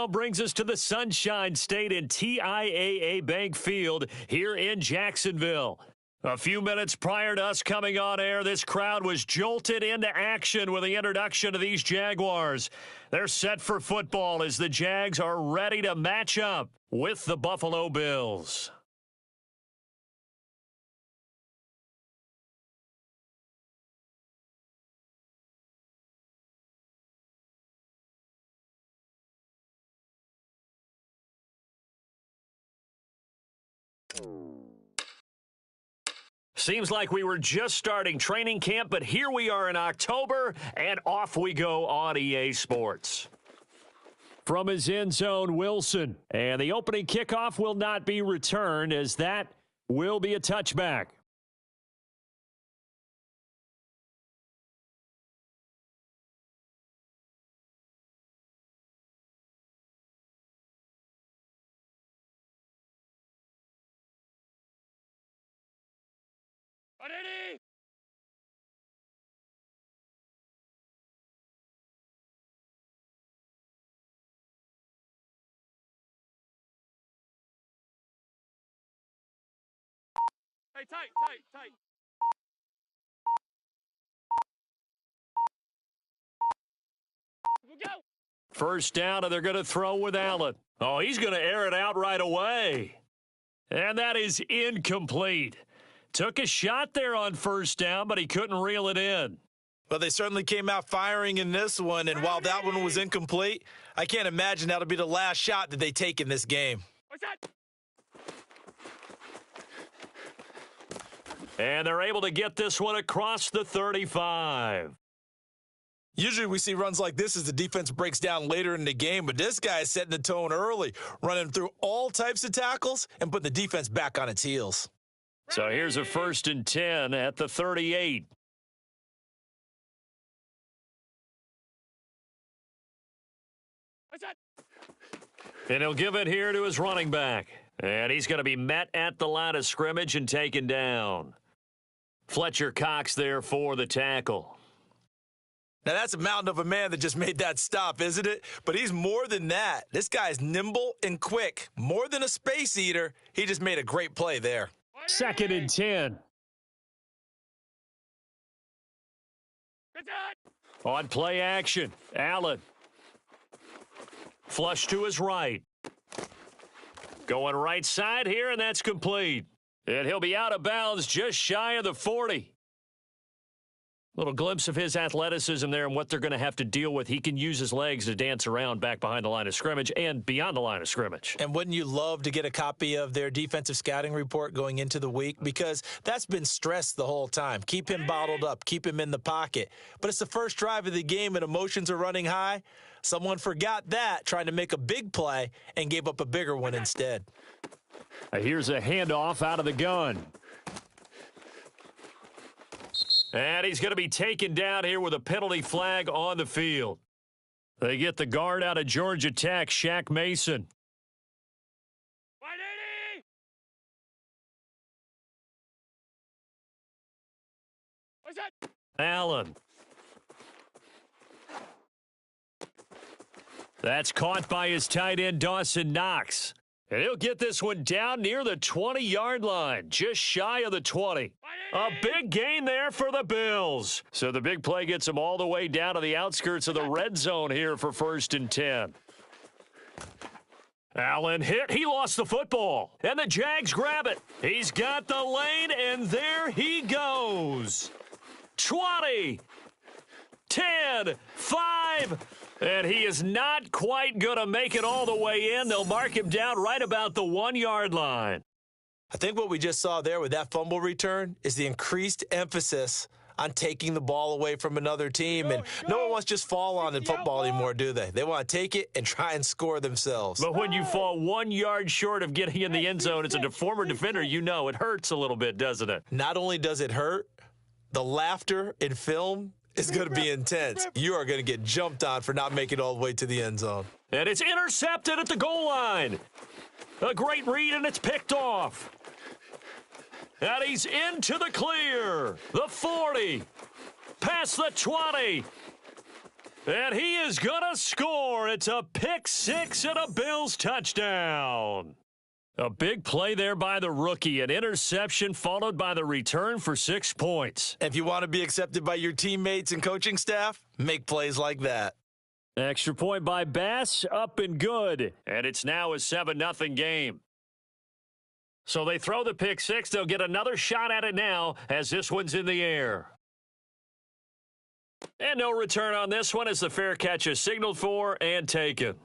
now brings us to the Sunshine State in TIAA Bank Field here in Jacksonville. A few minutes prior to us coming on air, this crowd was jolted into action with the introduction of these Jaguars. They're set for football as the Jags are ready to match up with the Buffalo Bills. Seems like we were just starting training camp, but here we are in October, and off we go on EA Sports. From his end zone, Wilson. And the opening kickoff will not be returned, as that will be a touchback. Hey, tight. We'll go. First down, and they're going to throw with Allen. Oh, he's going to air it out right away. And that is incomplete. Took a shot there on first down, but he couldn't reel it in. Well, they certainly came out firing in this one, and while that one was incomplete, I can't imagine that'll be the last shot that they take in this game. What's that? And they're able to get this one across the 35. Usually we see runs like this as the defense breaks down later in the game, but this guy is setting the tone early, running through all types of tackles and putting the defense back on its heels. So here's a 1st and 10 at the 38. What's that? And he'll give it here to his running back. And he's going to be met at the line of scrimmage and taken down. Fletcher Cox there for the tackle. Now, that's a mountain of a man that just made that stop, isn't it? But he's more than that. This guy's nimble and quick. More than a space eater, he just made a great play there. 2nd and 10. On play action, Allen. Flush to his right. Going right side here, and that's complete. And he'll be out of bounds just shy of the 40. Little glimpse of his athleticism there and what they're going to have to deal with. He can use his legs to dance around back behind the line of scrimmage and beyond the line of scrimmage. And wouldn't you love to get a copy of their defensive scouting report going into the week? Because that's been stressed the whole time. Keep him bottled up. Keep him in the pocket. But it's the first drive of the game and emotions are running high. Someone forgot that, trying to make a big play, and gave up a bigger one instead. Here's a handoff out of the gun. And he's going to be taken down here with a penalty flag on the field. They get the guard out of Georgia Tech, Shaq Mason. 180! What's that? Allen. That's caught by his tight end, Dawson Knox. And he'll get this one down near the 20-yard line, just shy of the 20. A big gain there for the Bills. So the big play gets him all the way down to the outskirts of the red zone here for 1st and 10. Allen hit. He lost the football. And the Jags grab it. He's got the lane, and there he goes. 20, 10, 5. And he is not quite going to make it all the way in. They'll mark him down right about the 1-yard line. I think what we just saw there with that fumble return is the increased emphasis on taking the ball away from another team. And no one wants to just fall on in football anymore, do they? They want to take it and try and score themselves. But when you fall 1 yard short of getting in the end zone as a former defender, you know it hurts a little bit, doesn't it? Not only does it hurt, the laughter in film is going to be intense. You are going to get jumped on for not making it all the way to the end zone. And it's intercepted at the goal line. A great read, and it's picked off. And he's into the clear. The 40. Past the 20. And he is going to score. It's a pick six and a Bills touchdown. A big play there by the rookie. An interception followed by the return for 6 points. If you want to be accepted by your teammates and coaching staff, make plays like that. Extra point by Bass, up and good. And it's now a 7-0 game. So they throw the pick six. They'll get another shot at it now as this one's in the air. And no return on this one as the fair catch is signaled for and taken.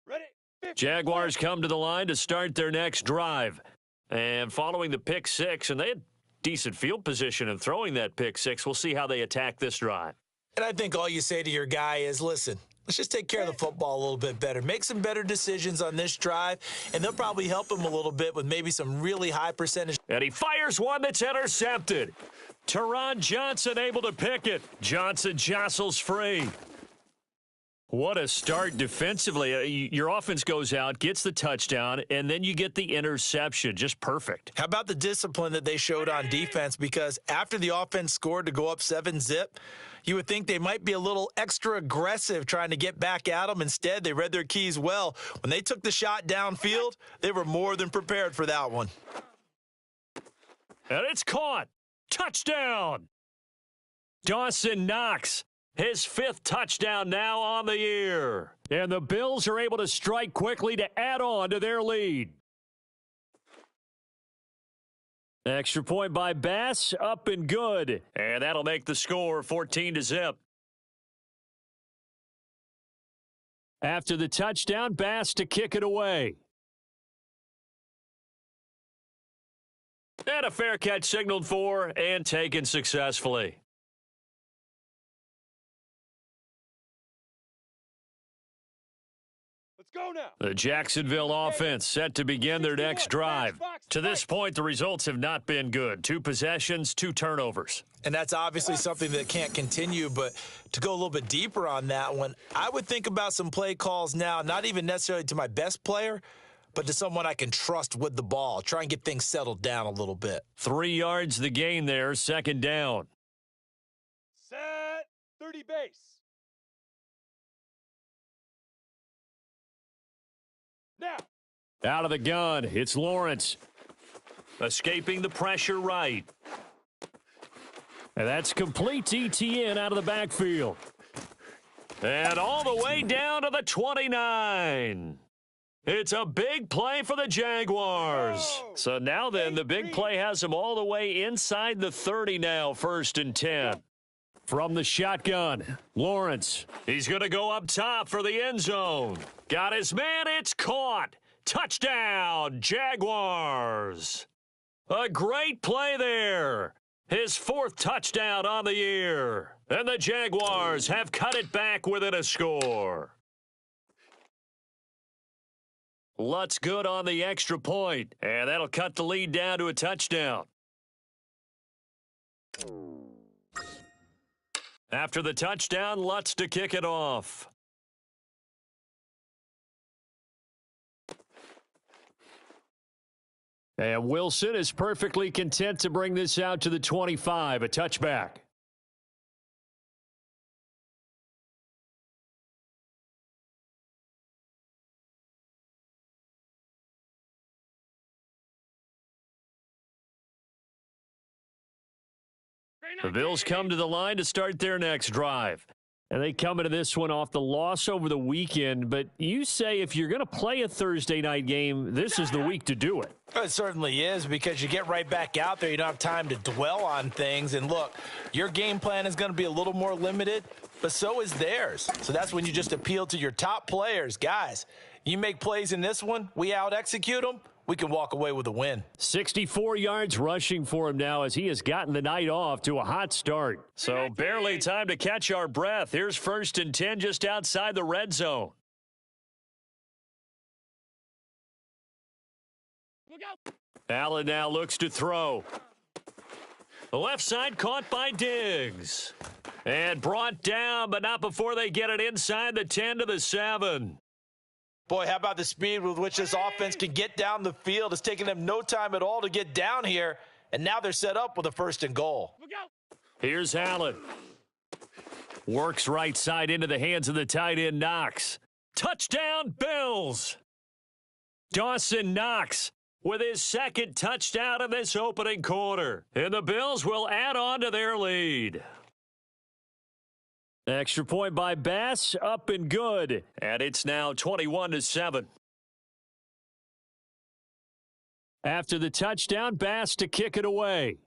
Ready? Jaguars come to the line to start their next drive. And following the pick six, and they had decent field position in throwing that pick six. We'll see how they attack this drive. And I think all you say to your guy is, listen, let's just take care of the football a little bit better. Make some better decisions on this drive, and they'll probably help him a little bit with maybe some really high percentage. And he fires one that's intercepted. Teron Johnson able to pick it. Johnson jostles free. What a start defensively. Your offense goes out, gets the touchdown, and then you get the interception. Just perfect. How about the discipline that they showed on defense? Because after the offense scored to go up 7-0, you would think they might be a little extra aggressive trying to get back at them. Instead, they read their keys well. When they took the shot downfield, they were more than prepared for that one. And it's caught. Touchdown. Dawson Knox. His 5th touchdown now on the year. And the Bills are able to strike quickly to add on to their lead. Extra point by Bass, up and good. And that'll make the score 14-0. After the touchdown, Bass to kick it away. And a fair catch signaled for and taken successfully. Go now. The Jacksonville offense set to begin their next drive. To this point, the results have not been good. 2 possessions, 2 turnovers. And that's obviously something that can't continue, but to go a little bit deeper on that one, I would think about some play calls now, not even necessarily to my best player, but to someone I can trust with the ball. Try and get things settled down a little bit. 3 yards the gain there, 2nd down. Set. 30 base. Now. Out of the gun, it's Lawrence. Escaping the pressure right. And that's complete ETN out of the backfield. And all the way down to the 29. It's a big play for the Jaguars. So now then, the big play has them all the way inside the 30 now, 1st and 10. From the shotgun, Lawrence. He's going to go up top for the end zone. Got his man. It's caught. Touchdown, Jaguars. A great play there. His 4th touchdown on the year. And the Jaguars have cut it back within a score. Lutz good on the extra point, and that'll cut the lead down to a touchdown. After the touchdown, Lutz to kick it off. And Wilson is perfectly content to bring this out to the 25, a touchback. The Bills come to the line to start their next drive. And they come into this one off the loss over the weekend. But you say if you're going to play a Thursday night game, this is the week to do it. It certainly is, because you get right back out there. You don't have time to dwell on things. And look, your game plan is going to be a little more limited, but so is theirs. So that's when you just appeal to your top players. Guys, you make plays in this one, we out-execute them, we can walk away with a win. 64 yards rushing for him now as he has gotten the night off to a hot start. So barely time to catch our breath. Here's 1st and 10 just outside the red zone. Look out. Allen now looks to throw. The left side caught by Diggs. And brought down, but not before they get it inside the 10 to the 7. Boy, how about the speed with which this offense can get down the field? It's taking them no time at all to get down here, and now they're set up with a 1st and goal. Here's Allen. Works right side into the hands of the tight end, Knox. Touchdown, Bills! Dawson Knox with his 2nd touchdown in this opening quarter. And the Bills will add on to their lead. Extra point by Bass, up and good. And it's now 21-7. After the touchdown, Bass to kick it away.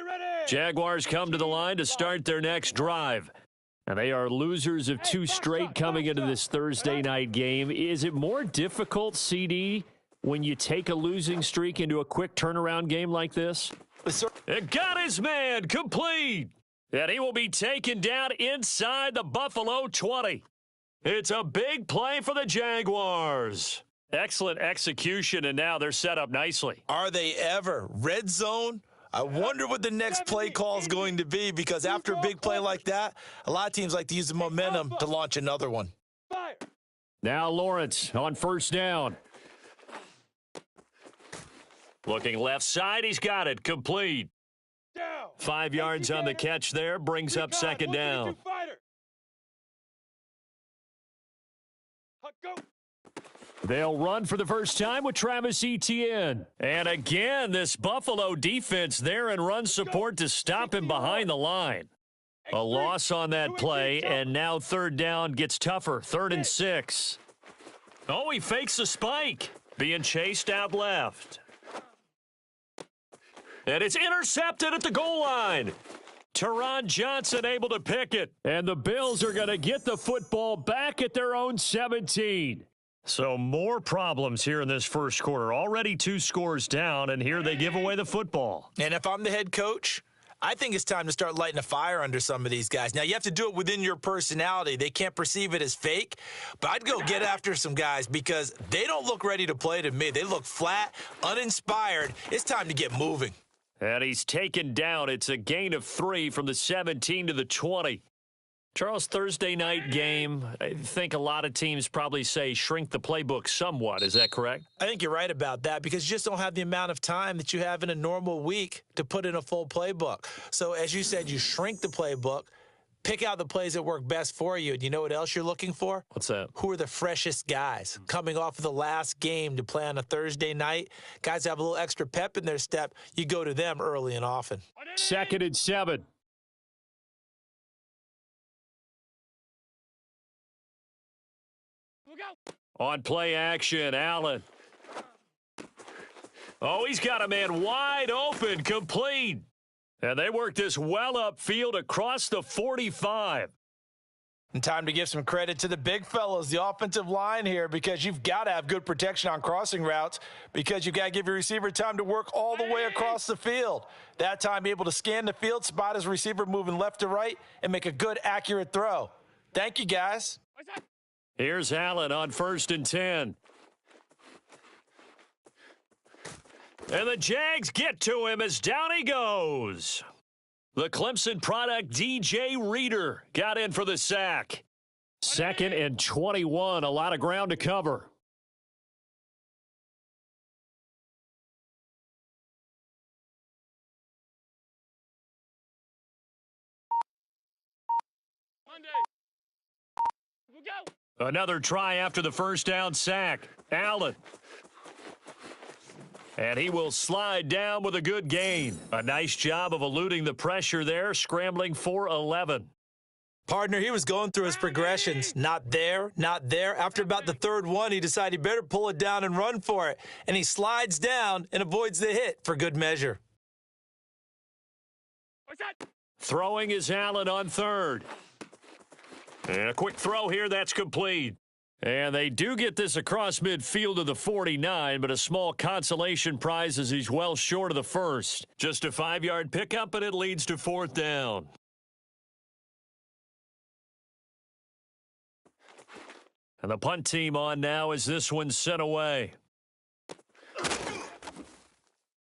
Ready. Jaguars come to the line to start their next drive. And they are losers of 2 straight coming into this Thursday night game. Is it more difficult, CD, when you take a losing streak into a quick turnaround game like this? It got his man complete. And he will be taken down inside the Buffalo 20. It's a big play for the Jaguars. Excellent execution, and now they're set up nicely. Are they ever? Red zone? I wonder what the next play call is going to be, because after a big play like that, a lot of teams like to use the momentum to launch another one. Now Lawrence on 1st down. Looking left side, he's got it, complete. 5 yards on the catch there, brings up 2nd down. They'll run for the first time with Travis Etienne. And again, this Buffalo defense there in run support to stop him behind the line. A loss on that play, and now 3rd down gets tougher. 3rd and 6. Oh, he fakes the spike. Being chased out left. And it's intercepted at the goal line. Teron Johnson able to pick it. And the Bills are going to get the football back at their own 17. So more problems here in this first quarter. Already 2 scores down, and here they give away the football. And if I'm the head coach, I think it's time to start lighting a fire under some of these guys. Now, you have to do it within your personality. They can't perceive it as fake, but I'd go get after some guys because they don't look ready to play to me. They look flat, uninspired. It's time to get moving. And he's taken down. It's a gain of 3 from the 17 to the 20. Charles, Thursday night game, I think a lot of teams probably say shrink the playbook somewhat. Is that correct? I think you're right about that because you just don't have the amount of time that you have in a normal week to put in a full playbook. So as you said, you shrink the playbook, pick out the plays that work best for you. And you know what else you're looking for? What's that? Who are the freshest guys coming off of the last game to play on a Thursday night? Guys have a little extra pep in their step. You go to them early and often. 2nd and 7. On play action, Allen. Oh, he's got a man wide open, complete. And they work this well upfield across the 45. And time to give some credit to the big fellas, the offensive line here, because you've got to have good protection on crossing routes because you've got to give your receiver time to work all the way across the field. That time, be able to scan the field, spot his receiver moving left to right, and make a good, accurate throw. Thank you, guys. Here's Allen on 1st and 10. And the Jags get to him as down he goes. The Clemson product, DJ Reader, got in for the sack. 2nd and 21, a lot of ground to cover. Another try after the first down sack. Allen. And he will slide down with a good gain. A nice job of eluding the pressure there, scrambling for 11. Partner, he was going through his progressions. Not there, not there. After about the 3rd one, he decided he better pull it down and run for it. And he slides down and avoids the hit for good measure. Throwing is Allen on 3rd. And a quick throw here, that's complete. And they do get this across midfield to the 49, but a small consolation prize as he's well short of the first. Just a 5-yard pickup, and it leads to 4th down. And the punt team on now as this one's sent away.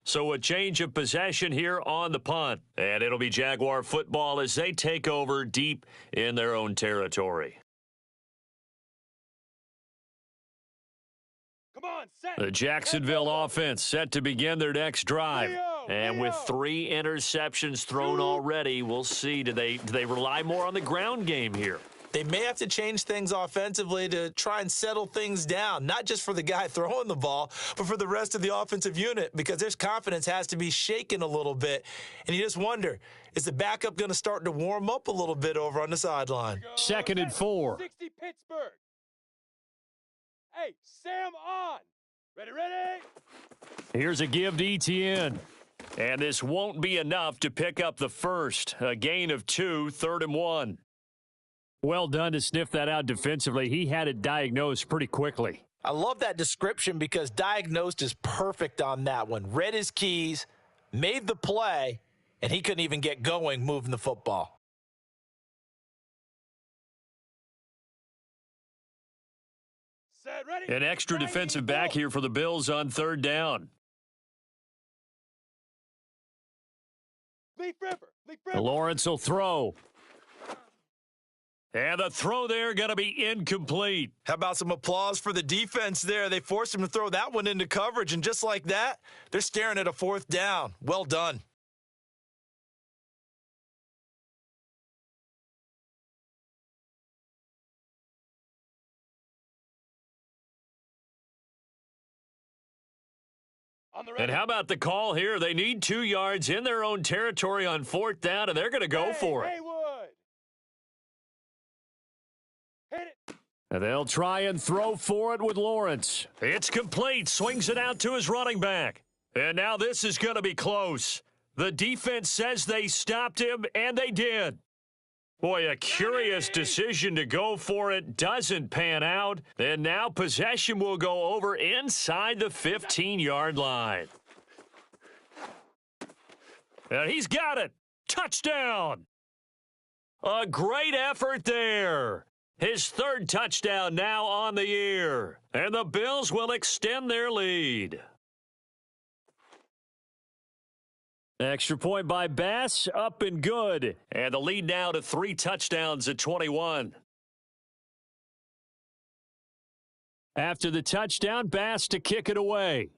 So a change of possession here on the punt. And it'll be Jaguar football as they take over deep in their own territory. Come on, set. The Jacksonville offense set to begin their next drive. And with 3 interceptions thrown already, we'll see. Do they rely more on the ground game here? They may have to change things offensively to try and settle things down, not just for the guy throwing the ball, but for the rest of the offensive unit, because their confidence has to be shaken a little bit. And you just wonder, is the backup going to start to warm up a little bit over on the sideline? 2nd and 4. 60 Pittsburgh. Hey, Sam on. Ready, ready. Here's a give to Etienne. And this won't be enough to pick up the first. A gain of 2, 3rd and 1. Well done to sniff that out defensively. He had it diagnosed pretty quickly. I love that description because diagnosed is perfect on that one. Read his keys, made the play, and he couldn't even get going moving the football. Set, ready. An extra defensive back here for the Bills on 3rd down. Leaf Ripper. Leaf Ripper. Lawrence will throw. And the throw there going to be incomplete. How about some applause for the defense there? They forced him to throw that one into coverage, and just like that, they're staring at a 4th down. Well done. And how about the call here? They need 2 yards in their own territory on 4th down, and they're going to go for it. Haywood. Hit it. And they'll try and throw for it with Lawrence. It's complete. Swings it out to his running back. And now this is going to be close. The defense says they stopped him, and they did. Boy, a curious decision to go for it. Doesn't pan out. And now possession will go over inside the 15-yard line. And he's got it. Touchdown. A great effort there. His 3rd touchdown now on the year. And the Bills will extend their lead. Extra point by Bass, up and good. And the lead now to 3 touchdowns at 21. After the touchdown, Bass to kick it away.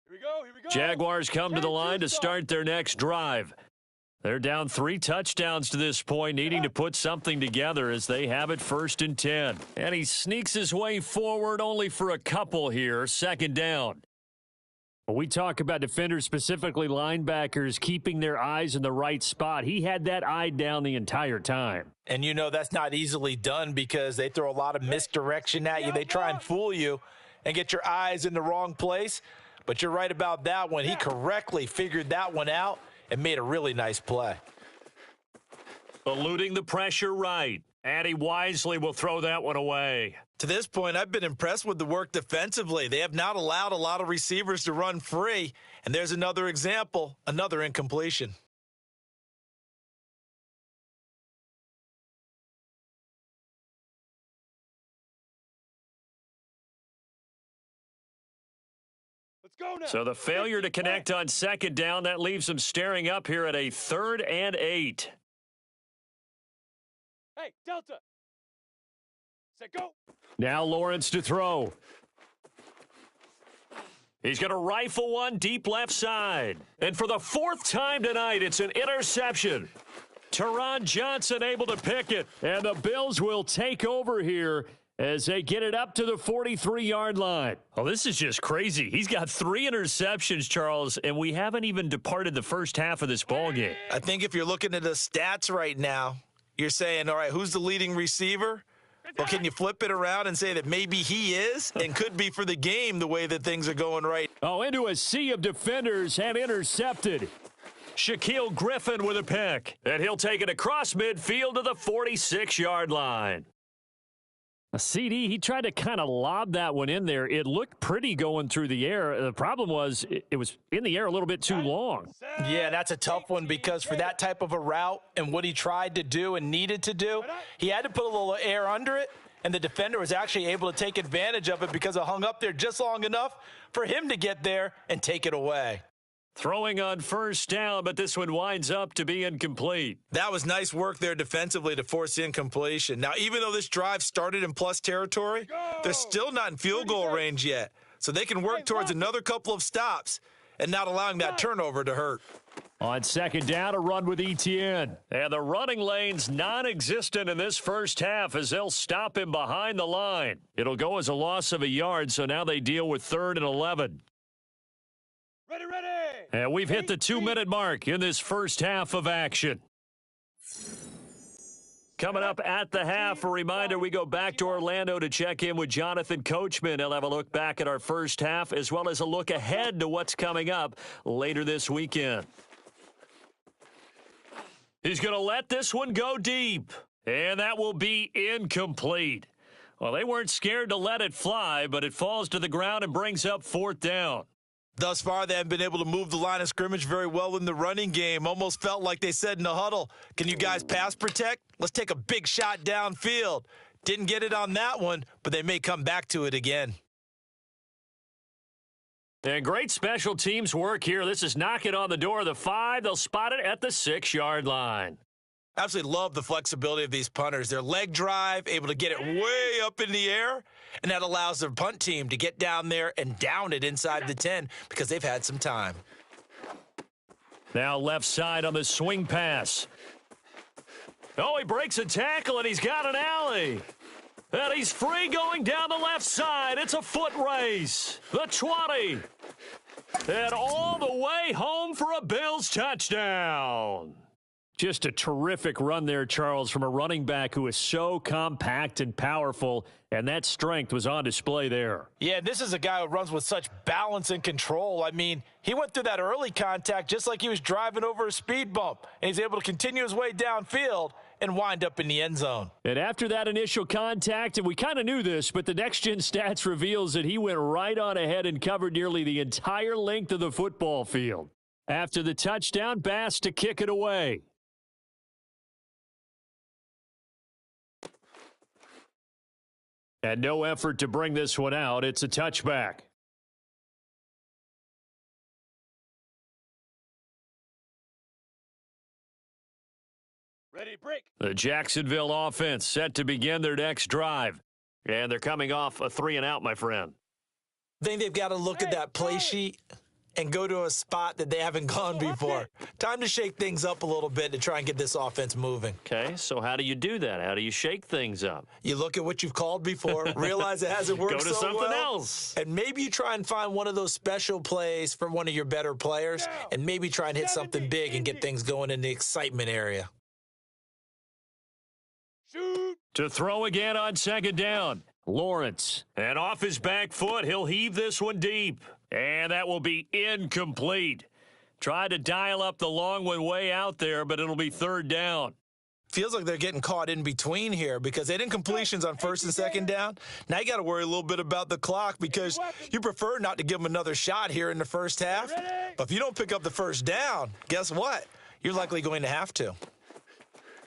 Here we go, here we go. Jaguars come to the line to start their next drive. They're down 3 touchdowns to this point, needing to put something together as they have it 1st and 10. And he sneaks his way forward only for a couple here, 2nd down. When we talk about defenders, specifically linebackers, keeping their eyes in the right spot, he had that eye down the entire time. And you know that's not easily done because they throw a lot of misdirection at you. They try and fool you and get your eyes in the wrong place. But you're right about that one. He correctly figured that one out and made a really nice play. Eluding the pressure right. And he wisely will throw that one away. To this point, I've been impressed with the work defensively. They have not allowed a lot of receivers to run free. And there's another example, another incompletion. Let's go now. So the failure to connect on 2nd down, that leaves them staring up here at a 3rd and 8. Hey, Delta. Set, go. Now Lawrence to throw. He's going to rifle one deep left side. And for the 4th time tonight, it's an interception. Teron Johnson able to pick it. And the Bills will take over here as they get it up to the 43-yard line. Oh, this is just crazy. He's got 3 interceptions, Charles, and we haven't even departed the first half of this ballgame. I think if you're looking at the stats right now, you're saying, all right, who's the leading receiver? Well, can you flip it around and say that maybe he is and could be for the game the way that things are going right? Oh, into a sea of defenders and intercepted. Shaquille Griffin with a pick. And he'll take it across midfield to the 46-yard line. A CD, he tried to kind of lob that one in there. It looked pretty going through the air. The problem was it was in the air a little bit too long. Yeah, that's a tough one because for that type of a route and what he tried to do and needed to do, he had to put a little air under it, and the defender was actually able to take advantage of it because it hung up there just long enough for him to get there and take it away. Throwing on first down, but this one winds up to be incomplete. That was nice work there defensively to force incompletion. Now, even though this drive started in plus territory, they're still not in field goal range yet. So they can work towards another couple of stops and not allowing that turnover to hurt. On second down, a run with Etienne. And the running lane's non-existent in this first half as they'll stop him behind the line. It'll go as a loss of a yard, so now they deal with 3rd and 11. Ready, ready. And we've hit the 2-minute mark in this first half of action. Coming up at the half, a reminder, we go back to Orlando to check in with Jonathan Coachman. He'll have a look back at our first half as well as a look ahead to what's coming up later this weekend. He's going to let this one go deep, and that will be incomplete. Well, they weren't scared to let it fly, but it falls to the ground and brings up 4th down. Thus far, they haven't been able to move the line of scrimmage very well in the running game. Almost felt like they said in the huddle, can you guys pass protect? Let's take a big shot downfield. Didn't get it on that one, but they may come back to it again. And great special teams work here. This is knocking on the door of the 5. They'll spot it at the 6-yard line. Absolutely love the flexibility of these punters. Their leg drive, able to get it way up in the air, and that allows their punt team to get down there and down it inside the 10 because they've had some time. Now left side on the swing pass. Oh, he breaks a tackle, and he's got an alley. And he's free going down the left side. It's a foot race. The 20. And all the way home for a Bills touchdown. Just a terrific run there, Charles, from a running back who is so compact and powerful, and that strength was on display there. Yeah, this is a guy who runs with such balance and control. I mean, he went through that early contact just like he was driving over a speed bump, and he's able to continue his way downfield and wind up in the end zone. And after that initial contact, and we kind of knew this, but the next-gen stats reveals that he went right on ahead and covered nearly the entire length of the football field. After the touchdown, Bass to kick it away. And no effort to bring this one out. It's a touchback. Ready, break. The Jacksonville offense set to begin their next drive. And they're coming off a 3-and-out, my friend. I think they've got to look at that play sheet and go to a spot that they haven't gone before. Time to shake things up a little bit to try and get this offense moving. Okay, so how do you do that? How do you shake things up? You look at what you've called before, realize it hasn't worked so well. Go to something else. And maybe you try and find one of those special plays from one of your better players, and maybe try and hit something big and get things going in the excitement area. Shoot. To throw again on second down. Lawrence. And off his back foot, he'll heave this one deep. And that will be incomplete. Tried to dial up the long one way out there, but it'll be 3rd down. Feels like they're getting caught in between here because they had incompletions on 1st and 2nd down. Now you got to worry a little bit about the clock because you prefer not to give them another shot here in the first half. But if you don't pick up the 1st down, guess what? You're likely going to have to.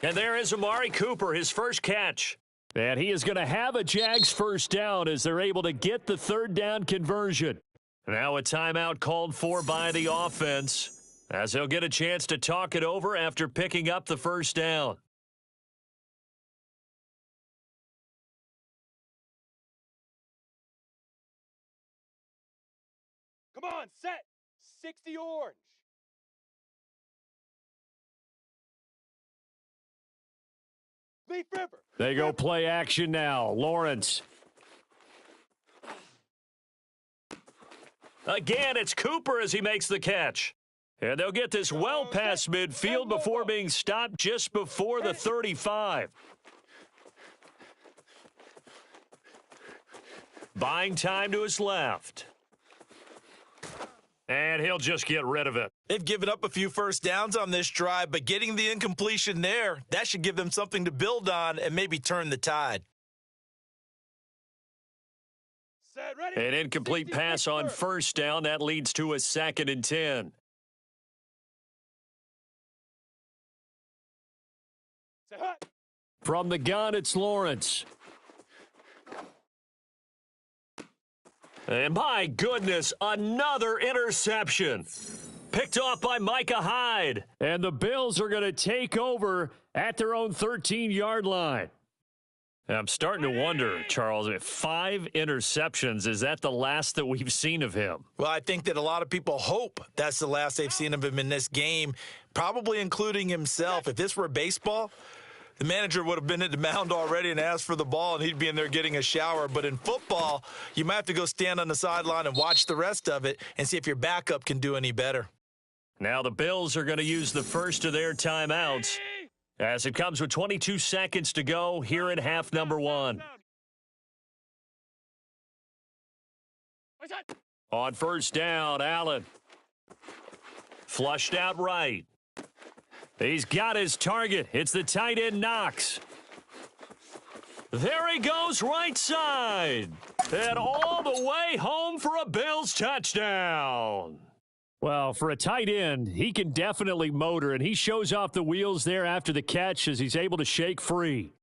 And there is Amari Cooper, his first catch. And he is going to have a Jags 1st down as they're able to get the 3rd down conversion. Now a timeout called for by the offense as they'll get a chance to talk it over after picking up the 1st down. Come on, set. 60 orange. Leaf River. They go play action now. Lawrence. Again, it's Cooper as he makes the catch. And they'll get this well past midfield before being stopped just before the 35. Buying time to his left. And he'll just get rid of it. They've given up a few first downs on this drive, but getting the incompletion there, that should give them something to build on and maybe turn the tide. Set, ready. An incomplete pass on first down. That leads to a 2nd and 10. Set, hut. From the gun, it's Lawrence. And my goodness, another interception. Picked off by Micah Hyde. And the Bills are going to take over at their own 13-yard line. I'm starting to wonder, Charles, 5 interceptions, is that the last that we've seen of him? Well, I think that a lot of people hope that's the last they've seen of him in this game, probably including himself. If this were baseball, the manager would have been at the mound already and asked for the ball, and he'd be in there getting a shower. But in football, you might have to go stand on the sideline and watch the rest of it and see if your backup can do any better. Now the Bills are going to use the first of their timeouts as it comes with 22 seconds to go here in half number 1. On first down, Allen. Flushed out right. He's got his target. It's the tight end, Knox. There he goes right side. And all the way home for a Bills touchdown. Well, for a tight end, he can definitely motor, and he shows off the wheels there after the catch as he's able to shake free.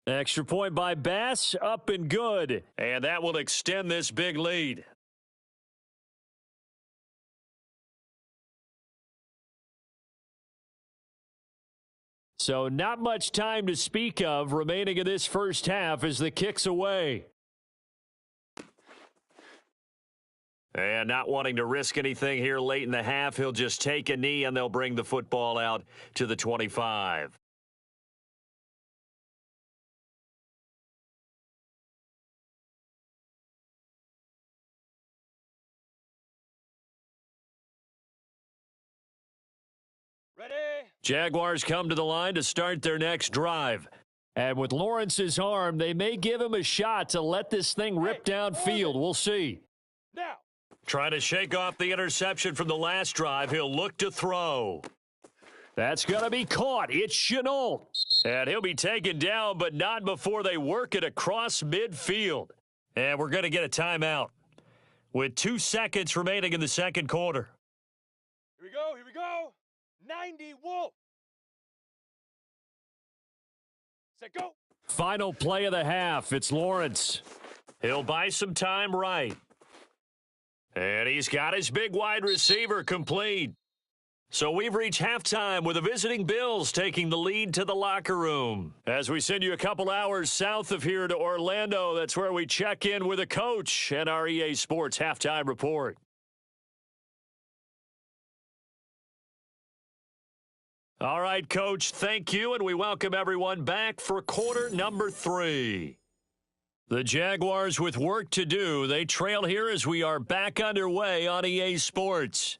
Extra point by Bass, up and good. And that will extend this big lead. So not much time to speak of remaining in this first half as the kick's away. And not wanting to risk anything here late in the half, he'll just take a knee and they'll bring the football out to the 25. Ready. Jaguars come to the line to start their next drive. And with Lawrence's arm, they may give him a shot to let this thing rip downfield. We'll see. Now. Trying to shake off the interception from the last drive. He'll look to throw. That's going to be caught. It's Chenault. And he'll be taken down, but not before they work it across midfield. And we're going to get a timeout with 2 seconds remaining in the second quarter. Here we go. Here we go. 90 Wolf. Set, go. Final play of the half. It's Lawrence. He'll buy some time right. And he's got his big wide receiver complete. So we've reached halftime with the visiting Bills taking the lead to the locker room. As we send you a couple hours south of here to Orlando, that's where we check in with a coach and our EA Sports halftime report. All right, Coach, thank you, and we welcome everyone back for quarter number 3. The Jaguars with work to do. They trail here as we are back underway on EA Sports.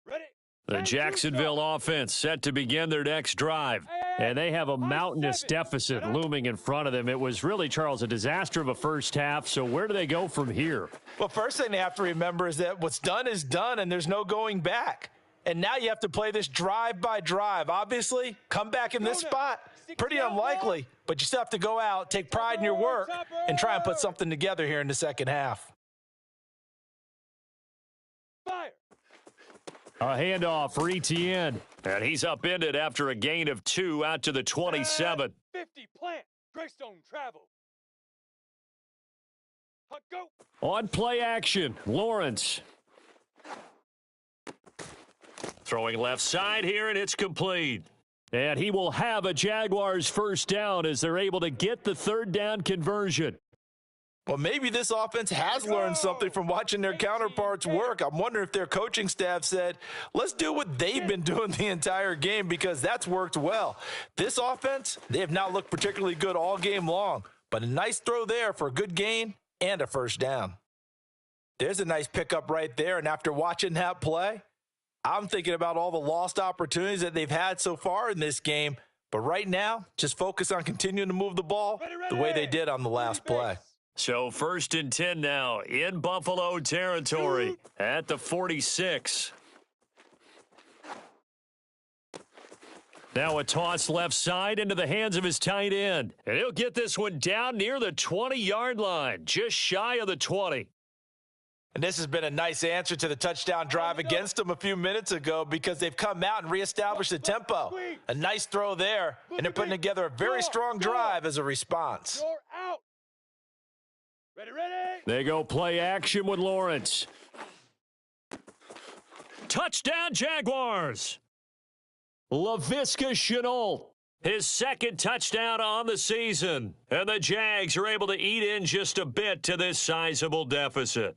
Ready. The Jacksonville offense set to begin their next drive. And they have a mountainous deficit looming in front of them. It was really, Charles, a disaster of a first half. So where do they go from here? Well, first thing they have to remember is that what's done is done, and there's no going back. And now you have to play this drive by drive. Obviously, come back in this spot, pretty unlikely. But you still have to go out, take pride in your work, and try and put something together here in the second half. Fire. A handoff for Etienne. And he's upended after a gain of 2 out to the 27. 50 plant. Greystone travel. Hunt, go. On play action, Lawrence. Throwing left side here, and it's complete. And he will have a Jaguars first down as they're able to get the third down conversion. Well, maybe this offense has learned something from watching their counterparts work. I'm wondering if their coaching staff said, let's do what they've been doing the entire game, because that's worked well. This offense, they have not looked particularly good all game long, but a nice throw there for a good gain and a first down. There's a nice pickup right there, and after watching that play, I'm thinking about all the lost opportunities that they've had so far in this game. But right now, just focus on continuing to move the ball the way they did on the last play. So 1st and 10 now in Buffalo territory at the 46. Now a toss left side into the hands of his tight end. And he'll get this one down near the 20-yard line, just shy of the 20. And this has been a nice answer to the touchdown drive against them a few minutes ago because they've come out and reestablished the tempo. A nice throw there, and they're putting together a very strong drive as a response. Out. Ready. They go play action with Lawrence. Touchdown, Jaguars! Laviska Shenault, his 2nd touchdown on the season. And the Jags are able to eat in just a bit to this sizable deficit.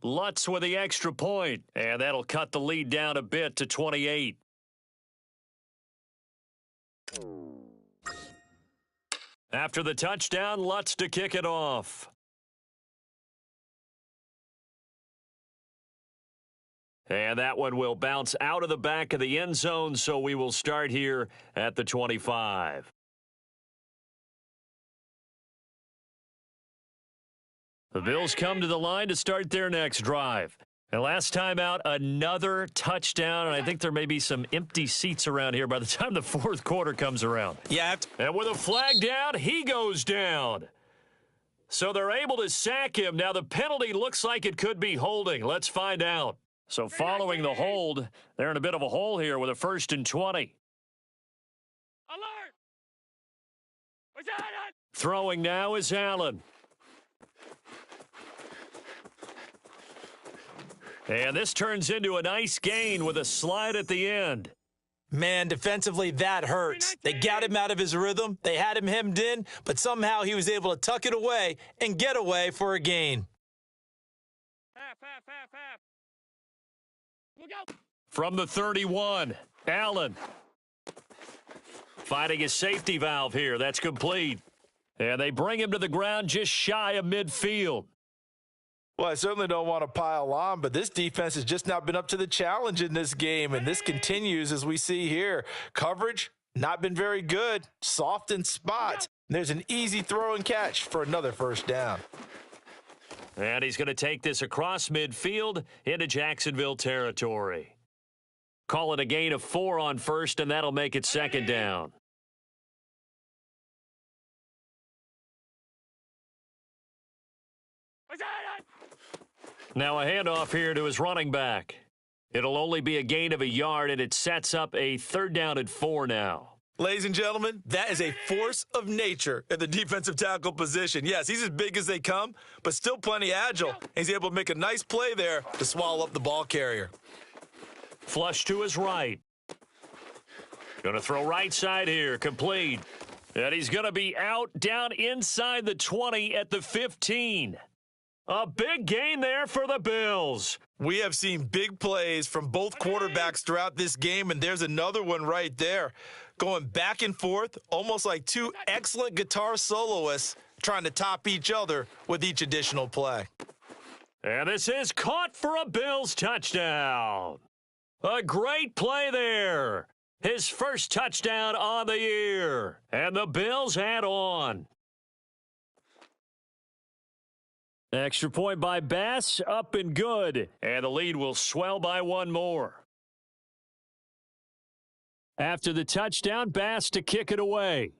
Lutz with the extra point, and that'll cut the lead down a bit to 28. After the touchdown, Lutz to kick it off. And that one will bounce out of the back of the end zone, so we will start here at the 25. The Bills come to the line to start their next drive. And last time out, another touchdown, and I think there may be some empty seats around here by the time the 4th quarter comes around. Yeah. And with a flag down, he goes down. So they're able to sack him. Now the penalty looks like it could be holding. Let's find out. So following the hold, they're in a bit of a hole here with a 1st and 20. Alert! Throwing now is Allen. And this turns into a nice gain with a slide at the end. Man, defensively, that hurts. They got him out of his rhythm. They had him hemmed in, but somehow he was able to tuck it away and get away for a gain. Half. Look out! From the 31, Allen. Finding his safety valve here. That's complete. And they bring him to the ground just shy of midfield. Well, I certainly don't want to pile on, but this defense has just not been up to the challenge in this game, and this continues as we see here. Coverage, not been very good. Soft in spots. There's an easy throw and catch for another 1st down. And he's going to take this across midfield into Jacksonville territory. Call it a gain of 4 on 1st, and that'll make it 2nd down. Now a handoff here to his running back. It'll only be a gain of a yard, and it sets up a 3rd down and 4 now. Ladies and gentlemen, that is a force of nature at the defensive tackle position. Yes, he's as big as they come, but still plenty agile. He's able to make a nice play there to swallow up the ball carrier. Flush to his right. Going to throw right side here, complete. And he's going to be out down inside the 20 at the 15. A big gain there for the Bills. We have seen big plays from both quarterbacks throughout this game, and there's another one right there. Going back and forth, almost like two excellent guitar soloists trying to top each other with each additional play. And this is caught for a Bills touchdown. A great play there. His 1st touchdown on the year. And the Bills add on. Extra point by Bass, up and good. And the lead will swell by 1 more. After the touchdown, Bass to kick it away.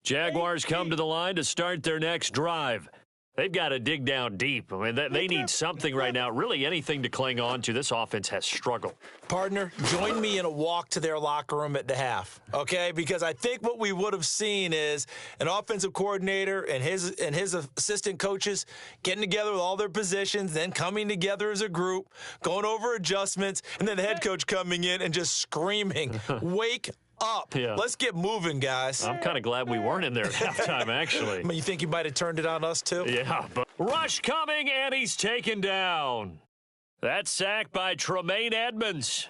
Jaguars come to the line to start their next drive. They've got to dig down deep. I mean, they need something right now, really anything to cling on to. This offense has struggled. Partner, join me in a walk to their locker room at the half, okay? Because I think what we would have seen is an offensive coordinator and his assistant coaches getting together with all their positions, then coming together as a group, going over adjustments, and then the head coach coming in and just screaming, wake up. Yeah. Let's get moving, guys. I'm kind of glad we weren't in there at halftime, actually. You think you might have turned it on us, too? Yeah, but rush coming, and he's taken down. That sack by Tremaine Edmonds.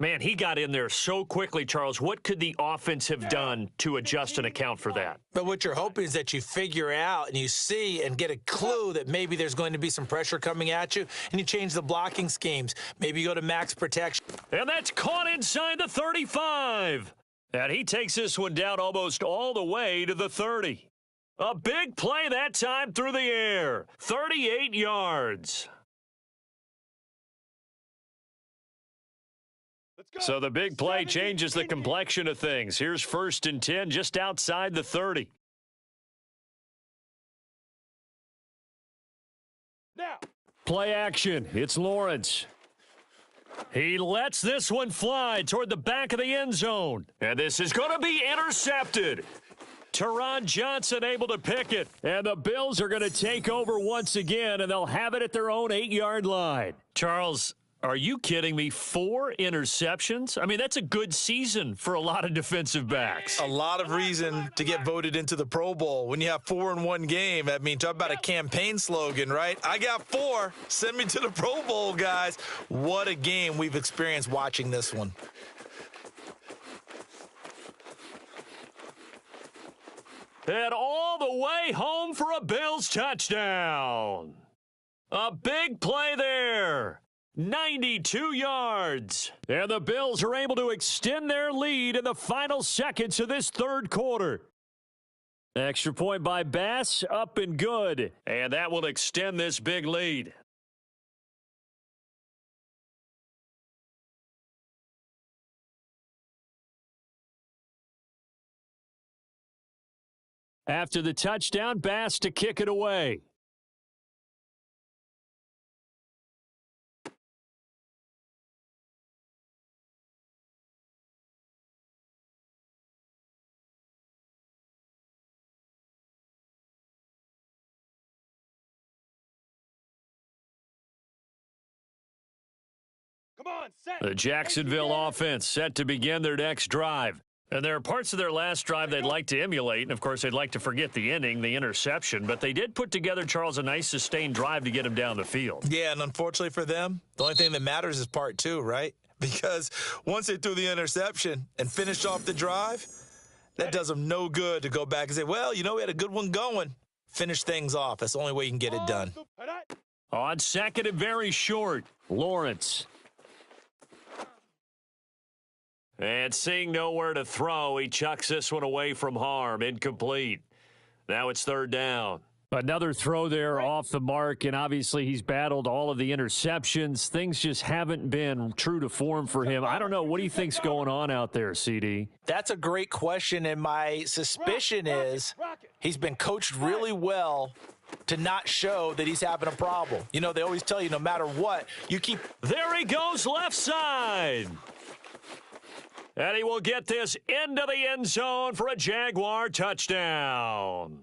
Man, he got in there so quickly, Charles. What could the offense have done to adjust and account for that? But what you're hoping is that you figure out and you see and get a clue that maybe there's going to be some pressure coming at you, and you change the blocking schemes. Maybe you go to max protection. And that's caught inside the 35. And he takes this one down almost all the way to the 30. A big play that time through the air. 38 yards. So the big play changes the complexion of things. Here's 1st and 10 just outside the 30. Now. Play action. It's Lawrence. He lets this one fly toward the back of the end zone. And this is going to be intercepted. Teron Johnson able to pick it. And the Bills are going to take over once again, and they'll have it at their own 8-yard line. Charles, are you kidding me? 4 interceptions? I mean, that's a good season for a lot of defensive backs. A lot of reason to get voted into the Pro Bowl. When you have 4 in one game, I mean, talk about a campaign slogan, right? I got 4. Send me to the Pro Bowl, guys. What a game we've experienced watching this one. And all the way home for a Bills touchdown. A big play there. 92 yards. And the Bills are able to extend their lead in the final seconds of this 3rd quarter. Extra point by Bass, up and good. And that will extend this big lead. After the touchdown, Bass to kick it away. Come on, set. The Jacksonville offense set to begin their next drive. And there are parts of their last drive they'd like to emulate. And, of course, they'd like to forget the inning, the interception. But they did put together, Charles, a nice sustained drive to get him down the field. Yeah, and unfortunately for them, the only thing that matters is part 2, right? Because once they threw the interception and finished off the drive, that does them no good to go back and say, well, you know, we had a good one going. Finish things off. That's the only way you can get it done. On 2nd and very short, Lawrence. And seeing nowhere to throw, he chucks this one away from harm. Incomplete. Now it's 3rd down. Another throw there off the mark, and obviously he's battled all of the interceptions. Things just haven't been true to form for him. I don't know. What do you think's going on out there, CD? That's a great question, and my suspicion is he's been coached really well to not show that he's having a problem. You know, they always tell you no matter what, you keep. There he goes, left side. And he will get this into the end zone for a Jaguar touchdown.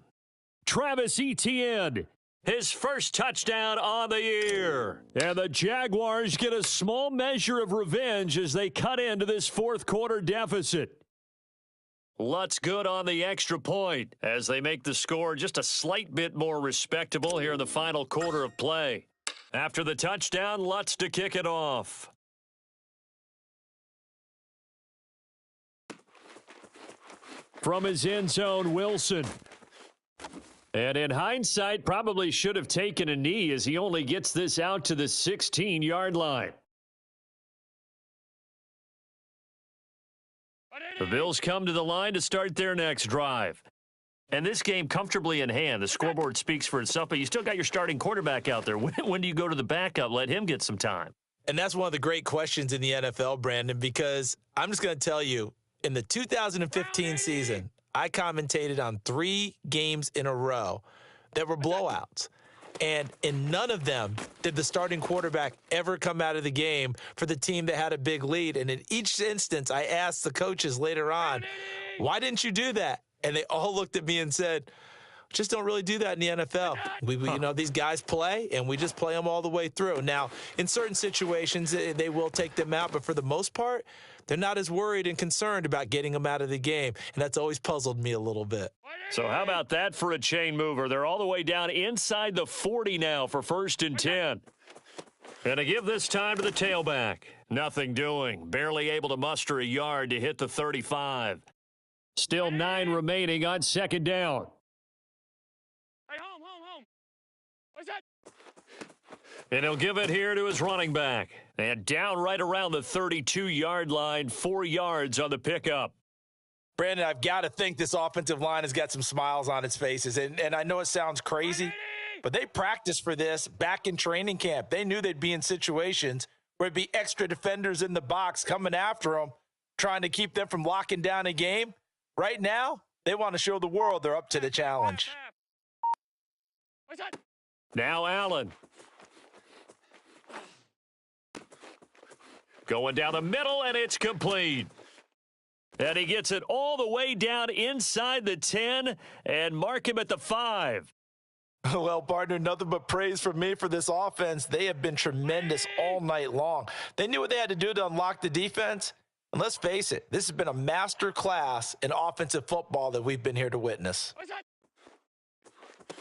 Travis Etienne, his first touchdown on the year. And the Jaguars get a small measure of revenge as they cut into this 4th quarter deficit. Lutz good on the extra point as they make the score just a slight bit more respectable here in the final quarter of play. After the touchdown, Lutz to kick it off. From his end zone, Wilson. And in hindsight, probably should have taken a knee as he only gets this out to the 16-yard line. The Bills come to the line to start their next drive. And this game comfortably in hand. The scoreboard speaks for itself, but you still got your starting quarterback out there. When do you go to the backup? Let him get some time. And that's one of the great questions in the NFL, Brandon, because I'm just going to tell you, in the 2015 season, I commentated on 3 games in a row that were blowouts. And in none of them did the starting quarterback ever come out of the game for the team that had a big lead. And in each instance, I asked the coaches later on, why didn't you do that? And they all looked at me and said, just don't really do that in the NFL. These guys play, and we just play them all the way through. Now, in certain situations, they will take them out, but for the most part, they're not as worried and concerned about getting them out of the game, and that's always puzzled me a little bit. So how about that for a chain mover? They're all the way down inside the 40 now for 1st and 10. And to give this time to the tailback. Nothing doing. Barely able to muster a yard to hit the 35. Still 9 remaining on 2nd down. Hey, home. What's that? And he'll give it here to his running back. And down right around the 32-yard line, 4 yards on the pickup. Brandon, I've got to think this offensive line has got some smiles on its faces. And I know it sounds crazy, but they practiced for this back in training camp. They knew they'd be in situations where it'd be extra defenders in the box coming after them, trying to keep them from locking down a game. Right now, they want to show the world they're up to the challenge. What's that? Now Allen. Going down the middle, and it's complete. And he gets it all the way down inside the 10 and mark him at the 5. Well, partner, nothing but praise from me for this offense. They have been tremendous all night long. They knew what they had to do to unlock the defense. And let's face it, this has been a master class in offensive football that we've been here to witness.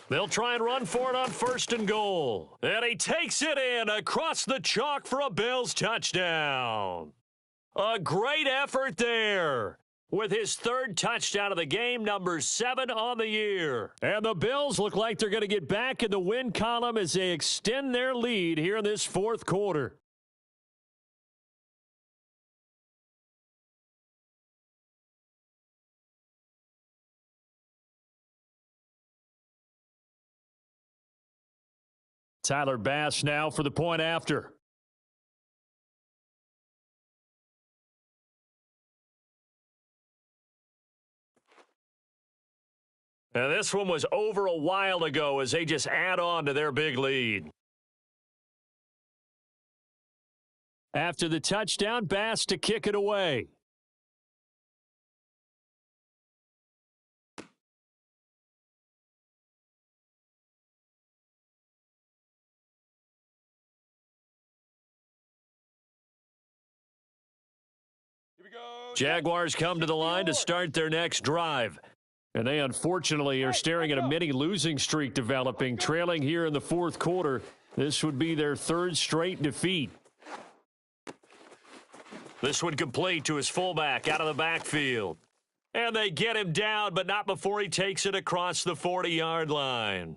They'll try and run for it on 1st and goal. And he takes it in across the chalk for a Bills touchdown. A great effort there with his 3rd touchdown of the game, number 7 on the year. And the Bills look like they're going to get back in the win column as they extend their lead here in this 4th quarter. Tyler Bass now for the point after. And this one was over a while ago as they just add on to their big lead. After the touchdown, Bass to kick it away. Here we go. Jaguars come to the line to start their next drive. And they unfortunately are staring at a mini losing streak developing, trailing here in the 4th quarter. This would be their 3rd straight defeat. This one complete to his fullback out of the backfield. And they get him down, but not before he takes it across the 40-yard line.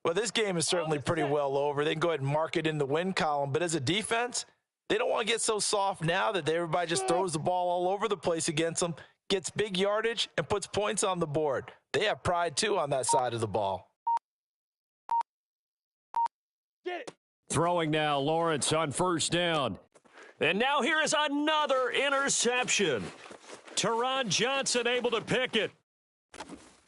Well, this game is certainly pretty well over. They can go ahead and mark it in the win column. But as a defense, they don't want to get so soft now that everybody just throws the ball all over the place against them, gets big yardage, and puts points on the board. They have pride, too, on that side of the ball. Get it. Throwing now, Lawrence on 1st down. And now here is another interception. Teron Johnson able to pick it.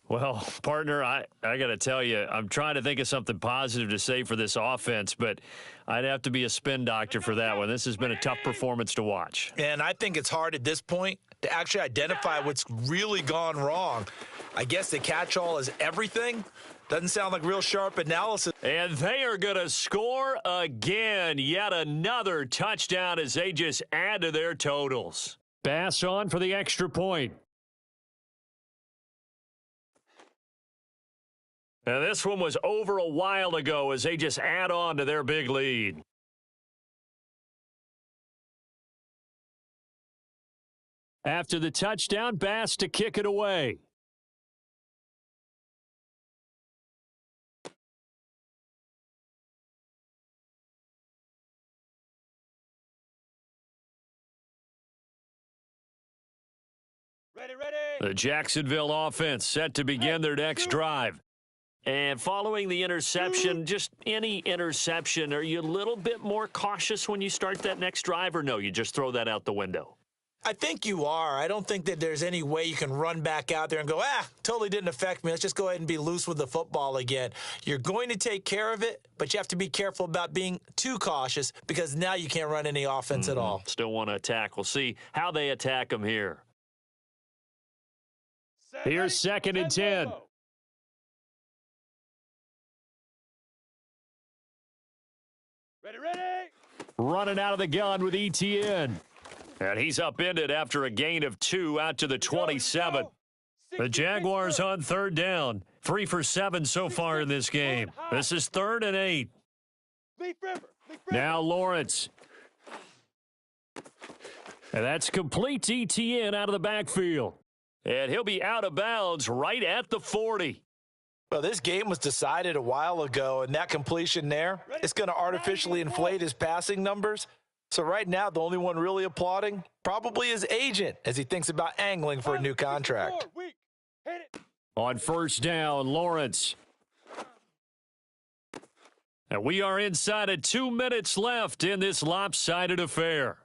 Well, partner, I got to tell you, I'm trying to think of something positive to say for this offense, but I'd have to be a spin doctor for that one. This has been a tough performance to watch. And I think it's hard at this point to actually identify what's really gone wrong. I guess the catch-all is everything. Doesn't sound like real sharp analysis. And they are going to score again. Yet another touchdown as they just add to their totals. Bass on for the extra point. And this one was over a while ago as they just add on to their big lead. After the touchdown, Bass to kick it away. Ready. The Jacksonville offense set to begin their next drive. And following the interception, just any interception, are you a little bit more cautious when you start that next drive, or no, you just throw that out the window? I think you are. I don't think that there's any way you can run back out there and go, totally didn't affect me. Let's just go ahead and be loose with the football again. You're going to take care of it, but you have to be careful about being too cautious because now you can't run any offense at all. Still want to attack. We'll see how they attack them here. Here's 2nd and 10. Ready. Running out of the gun with ETN. And he's upended after a gain of 2 out to the 27. The Jaguars on 3rd down. 3 for 7 so far in this game. This is 3rd and 8. Now Lawrence. And that's complete to ETN out of the backfield. And he'll be out of bounds right at the 40. Well, this game was decided a while ago, and that completion there, it's going to artificially inflate his passing numbers. So right now, the only one really applauding probably his agent as he thinks about angling for a new contract. On 1st down, Lawrence. And we are inside of 2 minutes left in this lopsided affair.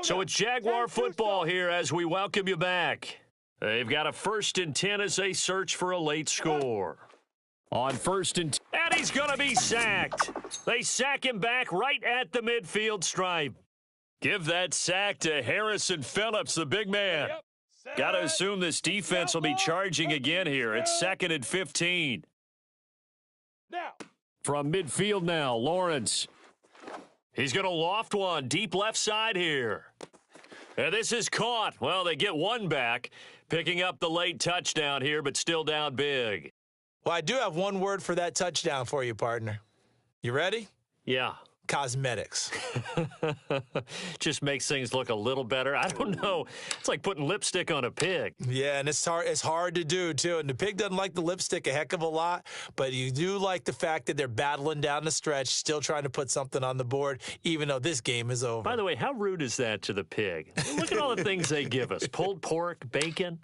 So it's Jaguar football here as we welcome you back. They've got a 1st and 10 as they search for a late score. On 1st and 10, and he's going to be sacked. They sack him back right at the midfield stripe. Give that sack to Harrison Phillips, the big man. Got to assume this defense will be charging again here. It's 2nd and 15. From midfield now, Lawrence. He's going to loft one deep left side here. And this is caught. Well, they get one back, picking up the late touchdown here, but still down big. Well, I do have one word for that touchdown for you, partner. You ready? Yeah. Cosmetics. Just makes things look a little better. I don't know. It's like putting lipstick on a pig. Yeah, and it's hard to do, too. And the pig doesn't like the lipstick a heck of a lot, but you do like the fact that they're battling down the stretch, still trying to put something on the board, even though this game is over. By the way, how rude is that to the pig? Look at all the things they give us. Pulled pork, bacon.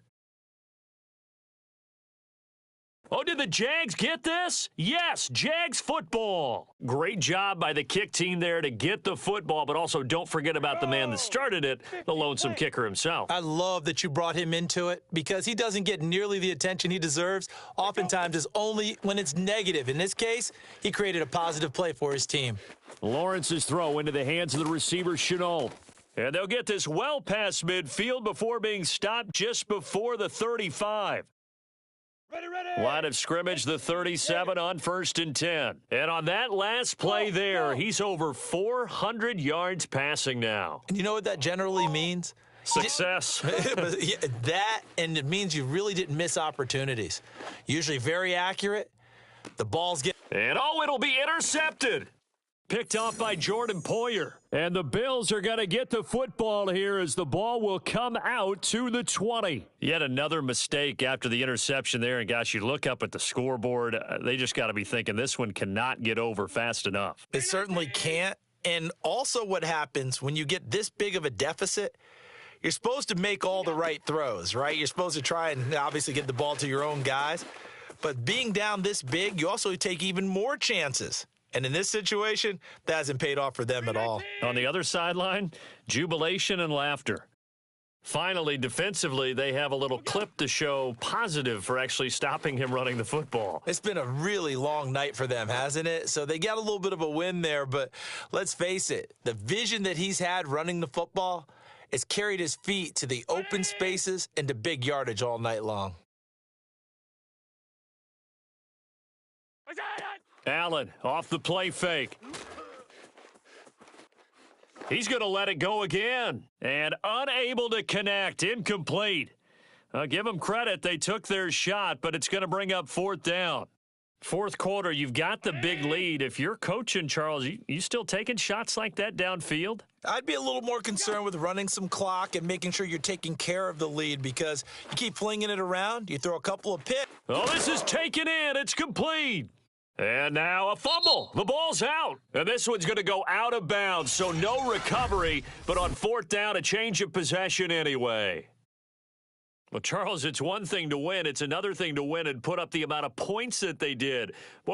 Oh, did the Jags get this? Yes, Jags football. Great job by the kick team there to get the football, but also don't forget about the man that started it, the lonesome kicker himself. I love that you brought him into it because he doesn't get nearly the attention he deserves. Oftentimes, it's only when it's negative. In this case, he created a positive play for his team. Lawrence's throw into the hands of the receiver, Chenault. And they'll get this well past midfield before being stopped just before the 35. Line of scrimmage, the 37 on 1st and 10. And on that last play there, he's over 400 yards passing now. And you know what that generally means? Success. That, and it means you really didn't miss opportunities. Usually very accurate. The balls get... And it'll be intercepted. Picked off by Jordan Poyer. And the Bills are going to get the football here as the ball will come out to the 20. Yet another mistake after the interception there. And, gosh, you look up at the scoreboard, they just got to be thinking this one cannot get over fast enough. It certainly can't. And also what happens when you get this big of a deficit, you're supposed to make all the right throws, right? You're supposed to try and obviously get the ball to your own guys. But being down this big, you also take even more chances. And in this situation, that hasn't paid off for them at all. On the other sideline, jubilation and laughter. Finally, defensively, they have a little clip to show positive for actually stopping him running the football. It's been a really long night for them, hasn't it? So they got a little bit of a win there, but let's face it, the vision that he's had running the football has carried his feet to the open spaces and to big yardage all night long. Allen off the play fake. He's going to let it go again. And unable to connect. Incomplete. Give them credit. They took their shot, but it's going to bring up 4th down. 4th quarter, you've got the big lead. If you're coaching, Charles, you still taking shots like that downfield? I'd be a little more concerned with running some clock and making sure you're taking care of the lead because you keep flinging it around, you throw a couple of picks. Oh, this is taken in. It's complete. And now a fumble. The ball's out. And this one's going to go out of bounds, so no recovery. But on 4th down, a change of possession anyway. Well, Charles, it's one thing to win. It's another thing to win and put up the amount of points that they did. Boy,